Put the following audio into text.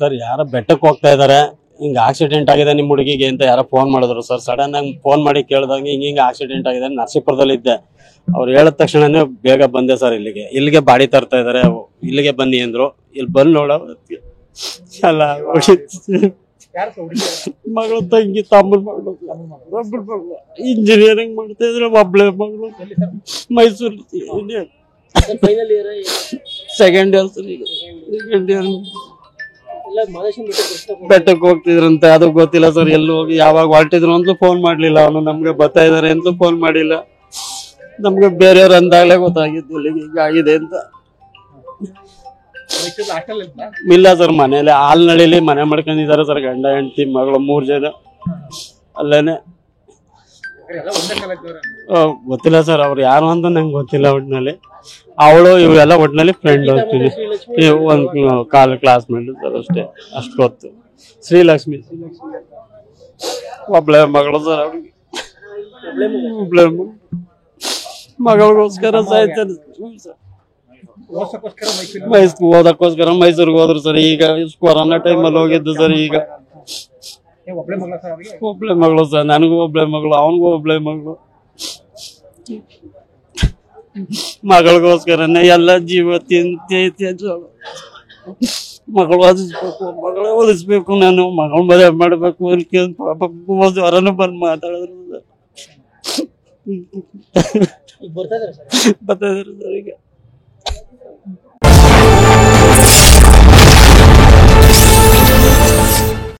Sir ಯಾರೋ ಬೆಟ್ಟಕ್ಕೆ ಹೋಗ್ತಾ ಇದಾರೆ, ಹಿಂಗ ಆಕ್ಸಿಡೆಂಟ್ ಆಗಿದೆ ನಿಮ್ ಹುಡುಗಿಗೆ ಅಂತ ಯಾರೋ ಫೋನ್ ಮಾಡಿದ್ರು ಸರ್. ಸಡನ್ ಆಗಿ ಫೋನ್ ಮಾಡಿ ಕೇಳಿದಾಗ ಹಿಂಗ ಆಕ್ಸಿಡೆಂಟ್ ಆಗಿದೆ, ನರಸೀಪುರದಲ್ಲಿ ಇದ್ದೆ. ಅವ್ರು ಹೇಳಿದ ತಕ್ಷಣನೇ ಬೇಗ ಬಂದೆ ಸರ್. ಇಲ್ಲಿಗೆ ಬಾಡಿ ತರ್ತಾ ಇದಾರೆ, ಇಲ್ಲಿಗೆ ಬನ್ನಿ ಅಂದ್ರು. ಇಲ್ಲಿ ಬಂದ್ ನೋಡೋ ಎಲ್ಲ ಮಗಳು ತಂಗಿ ತಮ್ಮ ಮಗಳು ಇಂಜಿನಿಯರಿಂಗ್ ಮಾಡ್ತಾ ಇದ್ರು. ಒಬ್ಳೆ ಮಗಳು ಮೈಸೂರು ಸೆಕೆಂಡ್ ಇಯರ್ ಸರ್. ಈಗ ಸೆಕೆಂಡ್ ಇಯರ್ ಬೆಟ್ಟಕ್ಕೆ ಹೋಗ್ತಿದ್ರಂತೆ, ಅದು ಗೊತ್ತಿಲ್ಲ ಸರ್. ಎಲ್ಲಿ ಹೋಗಿ ಯಾವಾಗ ಹೊರಟಿದ್ರು ಅಂತಲೂ ಫೋನ್ ಮಾಡ್ಲಿಲ್ಲ. ಅವನು ನಮ್ಗೆ ಬರ್ತಾ ಇದಾರೆ ಅಂತಲೂ ಫೋನ್ ಮಾಡಿಲ್ಲ. ನಮ್ಗೆ ಬೇರೆಯವ್ರು ಅಂದಾಗಲೇ ಗೊತ್ತಾಗಿದ್ದು ಇಲ್ಲಿಗೆ ಹೀಗಾಗಿದೆ ಅಂತ. ಇಲ್ಲ ಸರ್, ಮನೇಲಿ ಹಾಲ್ನಳ್ಳಿಲಿ ಮನೆ ಮಾಡ್ಕೊಂಡಿದ್ದಾರೆ ಸರ್. ಗಂಡ ಹೆಂಡತಿ ಮಗಳು 3 ಜನ ಅಲ್ಲೇನೆ. ಗೊತ್ತಿಲ್ಲ ಸರ್, ಅವ್ರು ಯಾರು ಅಂತ ನಂಗೆ ಗೊತ್ತಿಲ್ಲ. ಒಟ್ಟಿನಲ್ಲಿ ಅವಳು ಇವೆಲ್ಲ ಒಟ್ಟಿನಲ್ಲಿ ಫ್ರೆಂಡ್ ಹೋಗ್ತೀನಿ. ಒಂದು ಕ್ಲಾಸ್ಮೇಟ್ ಸರ್ ಅಷ್ಟೇ, ಅಷ್ಟು ಗೊತ್ತು. ಶ್ರೀಲಕ್ಷ್ಮಿ ಒಬ್ಳೆ ಮಗಳು ಸರ್. ಅವ್ರಿಗೆ ಒಬ್ಳೆ ಮಗಳಿಗೋಸ್ಕರ ಸಾಯ್ತಾರೆ ಸರ್. ಓದಕ್ಕೋಸ್ಕರ ಮೈಸೂರಿಗೆ ಹೋದ್ರು ಸರ್. ಈಗ ಕೊರೋನಾ ಟೈಮಲ್ಲಿ ಹೋಗಿದ್ದು ಸರ್. ಈಗ ಒಬ್ಳೆ ಮಗಳು ಸರ್, ನನಗೂ ಒಬ್ಳೆ ಮಗಳು, ಅವನಿಗೂ ಒಬ್ಳೆ ಮಗಳು. ಮಗಳಿಗೋಸ್ಕರನೇ ಎಲ್ಲ ಜೀವ ಮಗಳು ಓದಿಸ್ಬೇಕು. ನಾನು ಮಗಳ ಮದುವೆ ಮಾಡ್ಬೇಕು ಪಾಪ ಹೊರನು ಬಂದು ಮಾತಾಡಿದ್ರು ಸರ್. ಬರ್ತಾ ಇದಾರೆ ಸರ್ ಈಗ.